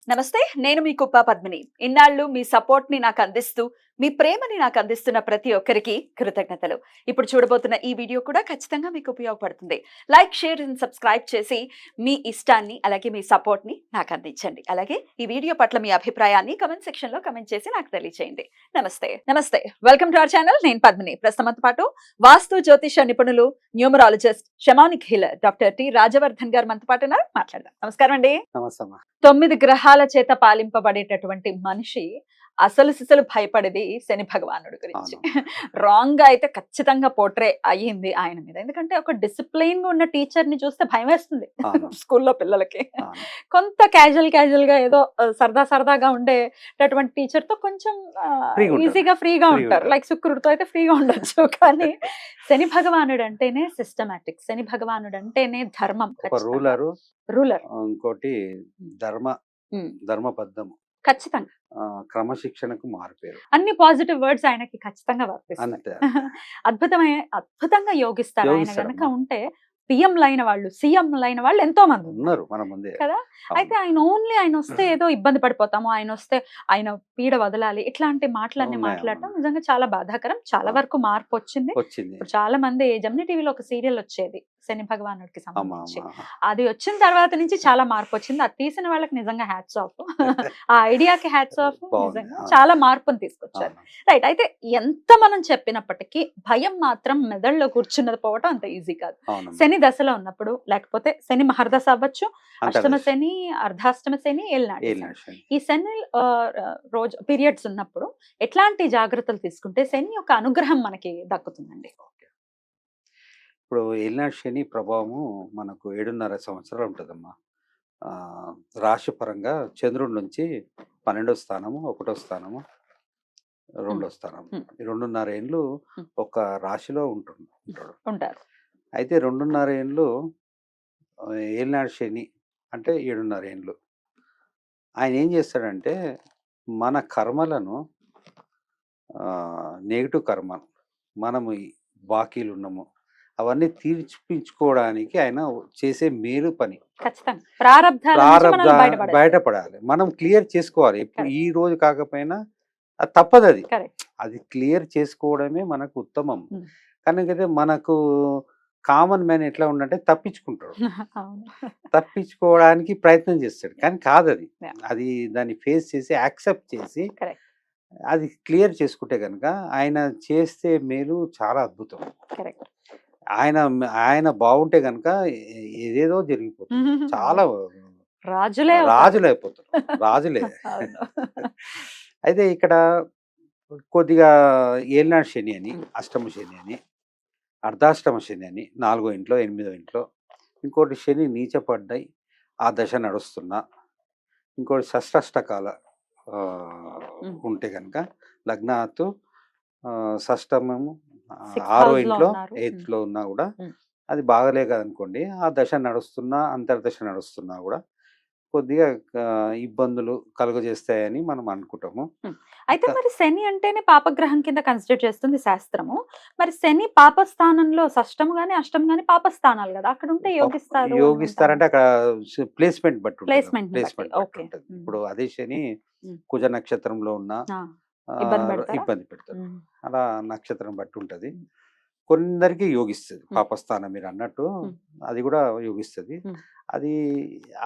నమస్తే. నేను మీ కుప్ప పద్మిని. ఇన్నాళ్ళు మీ సపోర్ట్‌ని నాకందిస్తూ, మీ ప్రేమని నాకందిస్తున్న ప్రతి ఒక్కరికి కృతజ్ఞతలు. ఇప్పుడు చూడబోతున్న ఈ వీడియో కూడా ఖచ్చితంగా మీకు ఉపయోగపడుతుంది. లైక్, షేర్ అండ్ సబ్స్క్రైబ్ చేసి మీ ఇష్టాన్ని, అలాగే మీ సపోర్ట్‌ని నాకందించండి. అలాగే ఈ వీడియో పట్ల మీ అభిప్రాయాన్ని కామెంట్ సెక్షన్‌లో కామెంట్ చేసి నాకు తెలియజేయండి. నమస్తే. నమస్తే. Welcome to our channel. నేను పద్మిని. ప్రస్తుతంతో పాటు వాస్తు జ్యోతిష నిపుణులు, numerologist, shamanic healer doctor T. Rajavardhan గారు మనతో పాటు ఉన్నారు. మాట్లాడదాం. నమస్కారం అండి. నమస్తే అమ్మా. 9 గ్రహాల చేత పాలింపబడేటటువంటి మనిషి అసలు సిసలు భయపడేది శని భగవానుడి గురించి. రాంగ్ గా అయితే ఖచ్చితంగా పోర్ట్రే అయ్యింది ఆయన మీద. ఎందుకంటే ఒక డిసిప్లైన్ గా ఉన్న టీచర్ ని చూస్తే భయం వేస్తుంది స్కూల్లో పిల్లలకి. కొంత క్యాజువల్ గా ఏదో సరదాగా ఉండేటటువంటి టీచర్ తో కొంచెం ఈజీగా ఫ్రీగా ఉంటారు. లైక్ శుక్రుడితో అయితే ఫ్రీగా ఉండొచ్చు. కానీ శని భగవానుడు అంటేనే సిస్టమాటిక్, శని భగవానుడు అంటేనే ధర్మం, రూలర్, ఇంకోటి ధర్మబద్ధము, ఖచ్చితంగా క్రమశిక్షణకు మారిపోయారు. అన్ని పాజిటివ్ వర్డ్స్ ఆయనకి ఖచ్చితంగా వర్తిస్తాయి. అద్భుతంగా యోగిస్తారు ఆయన గనక ఉంటే. పిఎం లైన వాళ్ళు, సీఎం లైన వాళ్ళు ఎంతో మంది ఉన్నారు మన ముందే కదా. అయితే ఆయన వస్తే ఏదో ఇబ్బంది పడిపోతాము, ఆయన వస్తే ఆయన పీడ వదలాలి, ఇట్లాంటి మాటలన్నీ మాట్లాడటం నిజంగా చాలా బాధాకరం. చాలా వరకు మార్పు వచ్చింది. ఇప్పుడు చాలా మంది జెమిని టీవీలో ఒక సీరియల్ వచ్చేది శని భగవానుడికి సంబంధించి. అది వచ్చిన తర్వాత నుంచి చాలా మార్పు వచ్చింది. అది తీసిన వాళ్ళకి నిజంగా హ్యాట్స్ ఆఫ్. ఆ ఐడియాకి హ్యాట్స్ ఆఫ్. నిజంగా చాలా మార్పుని తీసుకొచ్చారు. రైట్. అయితే ఎంత మనం చెప్పినప్పటికీ భయం మాత్రం మెదడులో కూర్చున్నది పోవటం అంత ఈజీ కాదు. శని దశలో ఉన్నప్పుడు, లేకపోతే శని మహర్దశ అవ్వచ్చు, అష్టమ శని, అర్ధాష్టమ శని, ఏలినాటి శని. ఈ శని రోజు పీరియడ్స్ ఉన్నప్పుడు ఎట్లాంటి జాగ్రత్తలు తీసుకుంటే శని యొక్క అనుగ్రహం మనకి దక్కుతుందండి? ఇప్పుడు ఏలినాటి శని ప్రభావము మనకు 7.5 సంవత్సరాలు ఉంటుందమ్మా. రాశి పరంగా చంద్రుడి నుంచి 12వ స్థానము, 1వ స్థానము, 2వ స్థానము, 2.5 ఏళ్ళు ఒక రాశిలో ఉంటాడు. అయితే 2.5 ఏళ్ళు ఏలినాటి శని అంటే 7.5 ఏళ్ళు. ఆయన ఏం చేస్తాడంటే మన కర్మలను, నెగిటివ్ కర్మ, మనము బాకీలు ఉన్నాము అవన్నీ తీర్చిపించుకోవడానికి ఆయన చేసే మేలు పని. బయటపడాలి, మనం క్లియర్ చేసుకోవాలి. ఈ రోజు కాకపోయినా అది తప్పదు. అది క్లియర్ చేసుకోవడమే మనకు ఉత్తమం. కనుకైతే మనకు కామన్ మ్యాన్ ఎట్లా ఉండంటే తప్పించుకుంటాడు, తప్పించుకోవడానికి ప్రయత్నం చేస్తాడు. కానీ కాదు, అది దాన్ని ఫేస్ చేసి యాక్సెప్ట్ చేసి అది క్లియర్ చేసుకుంటే కనుక ఆయన చేస్తే మేలు చాలా అద్భుతం. ఆయన బాగుంటే కనుక ఏదేదో జరిగిపోతుంది. చాలా రాజులే. అయితే ఇక్కడ కొద్దిగా ఏలినాటి శని అని, అష్టమ శని అని, అర్ధాష్టమ శని అని 4వ ఇంట్లో, 8వ ఇంట్లో, ఇంకోటి శని నీచపడ్డాయి ఆ దశ నడుస్తున్నా, ఇంకోటి షష్టాష్టకాల ఉంటే కనుక లగ్నాత్తు షష్టమము 6వ ఇంట్లో, 8th లో ఉన్నా కూడా అది బాగలే కదనుకోండి. ఆ దశ నడుస్తున్నా, అంతర్దశ నడుస్తున్నా కూడా కొద్దిగా ఇబ్బందులు కలుగజేస్తాయని మనం అనుకుంటాము. అయితే మరి శని అంటేనే పాపగ్రహం కింద కన్సిడర్ చేస్తుంది శాస్త్రము. మరి శని పాపస్థానంలో షష్టం గాని, అష్టం గాని పాపస్థానాలు కదా, అక్కడ ఉంటే యోగిస్తారంటే అక్కడ ప్లేస్మెంట్ బట్టి ఉంటుంది. ఇప్పుడు అదే శని కుజ నక్షత్రంలో ఉన్న ఇబ్బంది పెడతారు. అలా నక్షత్రం బట్టి ఉంటది. కొందరికి యోగిస్తుంది పాపస్థానం, మీరు అన్నట్టు అది కూడా యోగిస్తుంది. అది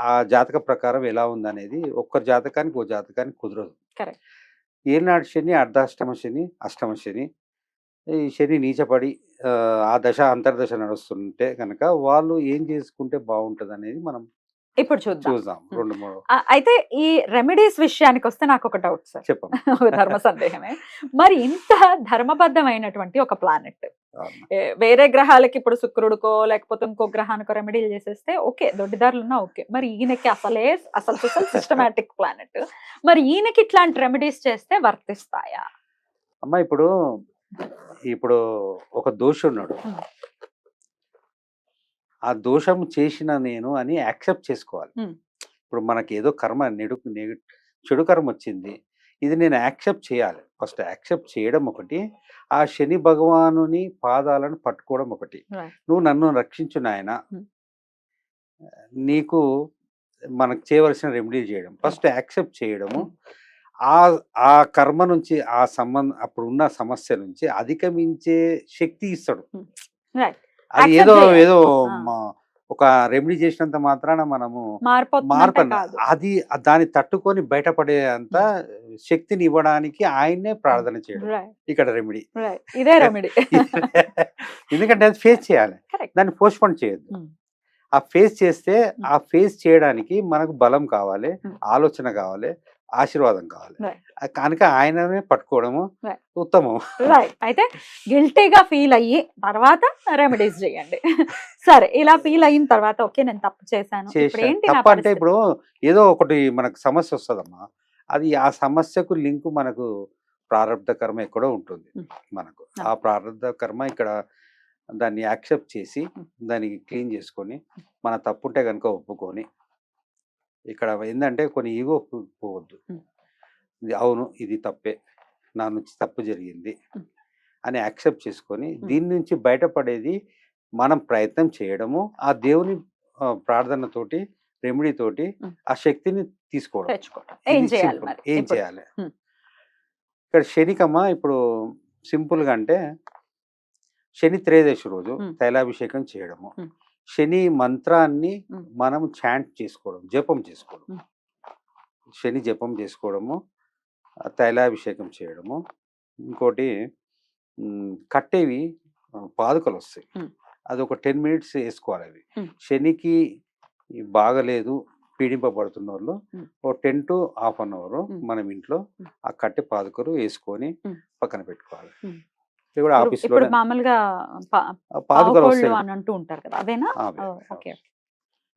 ఆ జాతక ప్రకారం ఎలా ఉందనేది ఒక్కరి జాతకానికి ఓ జాతకానికి కుదరదు. ఏలినాటి శని, అర్ధాష్టమ శని, అష్టమ శని, ఈ శని నీచపడి ఆ దశ అంతర్దశ నడుస్తుంటే కనుక వాళ్ళు ఏం చేసుకుంటే బాగుంటది అనేది మనం ఇప్పుడు చూద్దాం. 2-3. అయితే ఈ రెమెడీస్ విషయానికి వస్తే నాకు ఒక డౌట్ సార్, చెప్పండి. ధర్మ సందేహమే. మరి ఇంత ధర్మబద్ధమైనటువంటి ఒక ప్లానెట్ వేరే గ్రహాలకి, ఇప్పుడు శుక్రుడికో లేకపోతే ఇంకో గ్రహానికో రెమెడీలు చేసేస్తే ఓకే, దొడ్డిదారులు ఉన్నా ఓకే. మరి ఈయనకి అసలు సిస్టమాటిక్ ప్లానెట్, మరి ఈయనకి ఇట్లాంటి రెమెడీస్ చేస్తే వర్తిస్తాయా? అమ్మా, ఇప్పుడు ఒక దోషి ఉన్నాడు. ఆ దోషం చేసిన నేను అని యాక్సెప్ట్ చేసుకోవాలి. ఇప్పుడు మనకి ఏదో కర్మ, చెడు కర్మ వచ్చింది, ఇది నేను యాక్సెప్ట్ చేయాలి. ఫస్ట్ యాక్సెప్ట్ చేయడం ఒకటి, ఆ శని భగవానుని పాదాలను పట్టుకోవడం ఒకటి. నువ్వు నన్ను రక్షించు నాయన, నీకు మనకు చేయవలసిన రెమెడీ చేయడం, ఫస్ట్ యాక్సెప్ట్ చేయడము, ఆ ఆ కర్మ నుంచి ఆ సంబంధం అప్పుడు ఉన్న సమస్య నుంచి అధిగమించే శక్తి ఇస్తాడు. రైట్. అది Accept ఏదో చేయాలి. ఏదో ఆ. ఒక రెమెడీ చేసినంత మాత్రాన మనము మారిపోతుందంటే మార్పు కాదు. అది దాన్ని తట్టుకొని బయటపడే అంత శక్తిని ఇవ్వడానికి ఆయన్నే ప్రార్థన చేయడం రైట్. ఇక్కడ రెమెడీ. రైట్. ఇదే రెమెడీ. ఎందుకంటే అది ఫేస్ చేయాలి, కరెక్ట్. దాన్ని పోస్ట్పోన్ చేయొద్దు. ఆ ఫేస్ చేస్తే ఆ ఫేస్ చేయడానికి మనకు బలం కావాలి, ఆలోచన కావాలి, ఆశీర్వాదం కావాలి. Right. కనుక ఆయననే పట్టుకోవడము Right. ఉత్తమం. రైట్. అయితే గిల్టీగా ఫీల్ అయ్యి తర్వాత రెమెడీస్ చేయండి. సరే, ఇలా ఫీల్ అయిన తర్వాత ఓకే నేను తప్పు చేశాను, ఇప్పుడు ఏంటి నా తప్ప అంటే పరిస్థితి? ఇప్పుడు ఏదో ఒకటి మనకు సమస్య వస్తుందమ్మా, అది ఆ సమస్యకు లింకు మనకు ప్రారంధ కర్మ ఎక్కడో ఉంటుంది మనకు. ఆ ప్రారంధ కర్మ ఇక్కడ దాన్ని యాక్సెప్ట్ చేసి దానికి క్లీన్ చేసుకొని మన తప్పుంటే కనుక ఒప్పుకొని, ఇక్కడ ఏంటంటే కొన్ని ఈగో పోవద్దు. ఇది అవును ఇది తప్పే, నా నుంచి తప్పు జరిగింది అని యాక్సెప్ట్ చేసుకొని దీని నుంచి బయటపడేది మనం ప్రయత్నం చేయడము, ఆ దేవుని ప్రార్థనతోటి రెమెడీ తోటి ఆ శక్తిని తీసుకోవడం. తెచ్చుకోవటం. ఏం ఇది చేయాలి simple. మరి ఏం ఇప్పుడు? చేయాలి ఇక్కడ శనికమ్మ, ఇప్పుడు సింపుల్గా అంటే శని త్రయోదశి రోజు తైలాభిషేకం చేయడము, శని మంత్రాన్ని మనం చాంట్ చేసుకోవడం, జపం చేసుకోవడం, శని జపం చేసుకోవడము, తైలాభిషేకం చేయడము. ఇంకోటి కట్టేవి పాదుకలు వస్తాయి, అది ఒక 10 minutes వేసుకోవాలి. అవి శనికి బాగలేదు పీడింపబడుతున్న వాళ్ళు ఓ 10 to half an hour మనం ఇంట్లో ఆ కట్టె పాదుకలు వేసుకొని పక్కన పెట్టుకోవాలి. ఇది కూడా ఆఫీస్ ఇప్పుడు మామూలుగా పాదుకలు వస్తాయి అని అంటూ ఉంటారు కదా, అవేనా? ఓకే.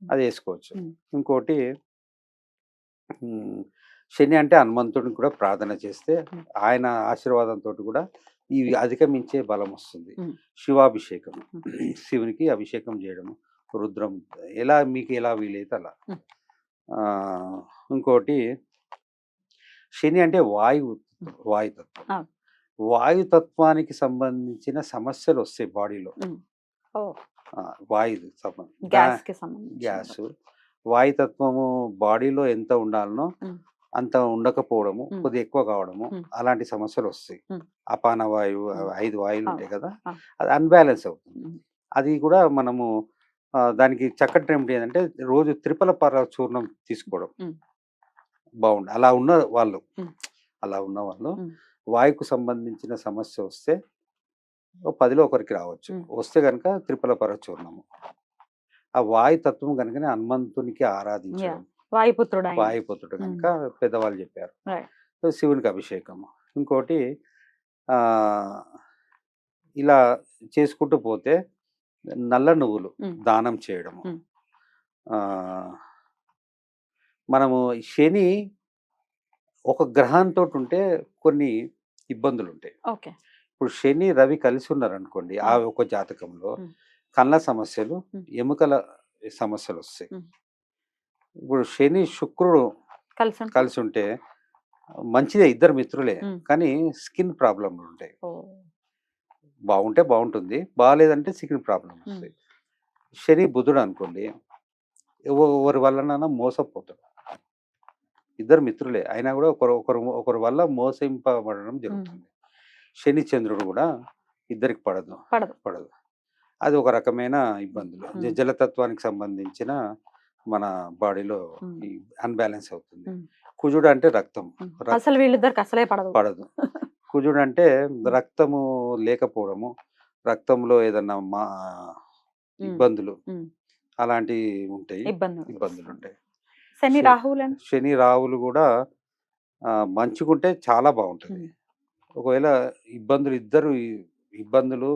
అది వేసుకోవచ్చు. ఇంకోటి శని అంటే హనుమంతుడిని కూడా ప్రార్థన చేస్తే ఆయన ఆశీర్వాదంతో కూడా ఇవి అధిగమించే బలం వస్తుంది. శివాభిషేకం, శివునికి అభిషేకం చేయడము, రుద్రం ఎలా మీకు ఎలా వీలైతే అలా. ఇంకోటి శని అంటే వాయుతత్వం, వాయుతత్వానికి సంబంధించిన సమస్యలు వస్తాయి బాడీలో. వాయు గ్యాస్ వాయుతత్వము బాడీలో ఎంత ఉండాలనో అంత ఉండకపోవడము, కొద్దిగా ఎక్కువ కావడము, అలాంటి సమస్యలు వస్తాయి. అపాన వాయువు 5 వాయువులు ఉంటాయి కదా, అది అన్బ్యాలెన్స్ అవుతుంది. అది కూడా మనము దానికి చక్కటి రెమెడీ ఏంటంటే రోజు త్రిఫల చూర్ణం తీసుకోవడం బాగుంది. అలా ఉన్న వాళ్ళు వాయుకు సంబంధించిన సమస్య వస్తే 10లో ఒకరికి రావచ్చు, వస్తే కనుక త్రిఫల చూర్ణము, ఆ వాయుతత్వం కనుకనే హనుమంతునికి ఆరాధించడం, వాయుపుత్రుడు కనుక పెద్దవాళ్ళు చెప్పారు. శివునికి అభిషేకము. ఇంకోటి ఇలా చేసుకుంటూ పోతే నల్ల నువ్వులు దానం చేయడము. మనము శని ఒక గ్రహంతో ఉంటే కొన్ని ఇబ్బందులు ఉంటాయి. ఇప్పుడు శని రవి కలిసి ఉన్నారు అనుకోండి, ఆ ఒక జాతకంలో కళ్ళ సమస్యలు, ఎముకల సమస్యలు వస్తాయి. ఇప్పుడు శని శుక్రుడు కలిసి ఉంటే మంచిదే, ఇద్దరు మిత్రులే, కానీ స్కిన్ ప్రాబ్లంలు ఉంటాయి. బాగుంటే బాగుంటుంది, బాగాలేదంటే స్కిన్ ప్రాబ్లం వస్తాయి. శని బుధుడు అనుకోండి, ఎవరి వల్లనైనా మోసపోతాడు. ఇద్దరు మిత్రులే అయినా కూడా ఒకరి వల్ల మోసంపబడడం జరుగుతుంది. శని చంద్రుడు కూడా ఇద్దరికి పడదు. అది ఒక రకమైన ఇబ్బందులు. జలతత్వానికి సంబంధించిన మన బాడీలో అన్బ్యాలెన్స్ అవుతుంది. కుజుడు అంటే రక్తం, అసలు వీళ్ళిద్దరికి అసలే పడదు. కుజుడు అంటే రక్తము లేకపోవడము, రక్తంలో ఏదన్నా ఇబ్బందులు అలాంటివి ఉంటాయి, ఇబ్బందులు ఉంటాయి. శని రాహులు కూడా మంచుకుంటే చాలా బాగుంటుంది. ఒకవేళ ఇబ్బందులు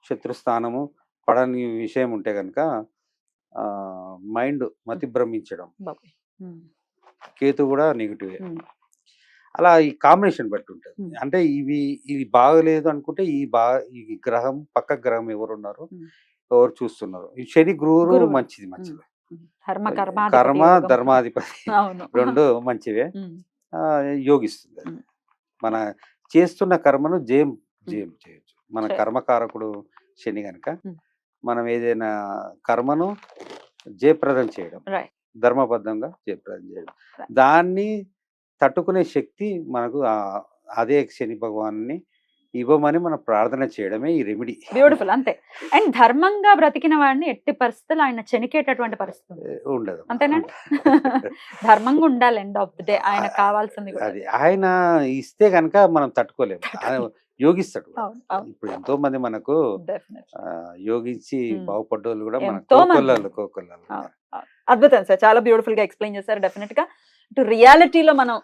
శత్రుస్థానము పడని విషయం ఉంటే కనుక మైండ్ మతి భ్రమించడం, కేతు కూడా నెగిటివే. అలా ఈ కాంబినేషన్ బట్టి ఉంటుంది. అంటే ఇది బాగలేదు అనుకుంటే ఈ గ్రహం పక్క గ్రహం ఎవరున్నారు, ఎవరు చూస్తున్నారు. ఈ శని గురువు మంచిది, కర్మ ధర్మాధిపతి రెండు మంచివే, యోగిస్తుంది. మన చేస్తున్న కర్మను జయం చేయొచ్చు. మన కర్మకారకుడు శని గనక మనం ఏదైనా కర్మను జయప్రదం చేయడం, ధర్మబద్ధంగా జయప్రదం చేయడం. దాన్ని తట్టుకునే శక్తి మనకు అదే శని భగవాన్ని ఇవ్వమని మనం ప్రార్థన చేయడమే ఈ రెమెడీ. బ్యూటిఫుల్, అంతే. అండ్ ధర్మంగా బ్రతికిన వాడిని ఎట్టి పరిస్థితులు ఆయన చెనికేటటువంటి పరిస్థితి ఉండదు. అంతేనండి. ధర్మంగా ఉండాలి ఎండ్ ఆఫ్ ది డే, ఆయనకు కావాల్సింది కూడా. అది ఆయన ఇస్తే కనుక మనం తట్టుకోలేము. ఆయన యోగిస్తాడు. ఇప్పుడు ఎంతో మంది మనకు యోగించి బాగుపడ్డోళ్ళు కూడా మన కోకొల్లాలు. అద్భుతం సార్, చాలా బ్యూటిఫుల్ గా ఎక్స్ప్లెయిన్ చేశారు. డెఫినెట్ గా ఇటు రియాలిటీలో మనం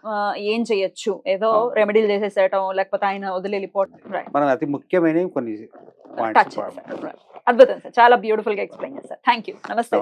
ఏం చేయొచ్చు, ఏదో రెమెడీలు చేసేసేయటం లేకపోతే ఆయన వదిలి వెళ్ళిపోవటం, మనం అతి ముఖ్యమైన కొన్ని అద్భుతం సార్, చాలా బ్యూటిఫుల్ గా ఎక్స్ప్లెయిన్ చేశారు. Thank you. నమస్తే.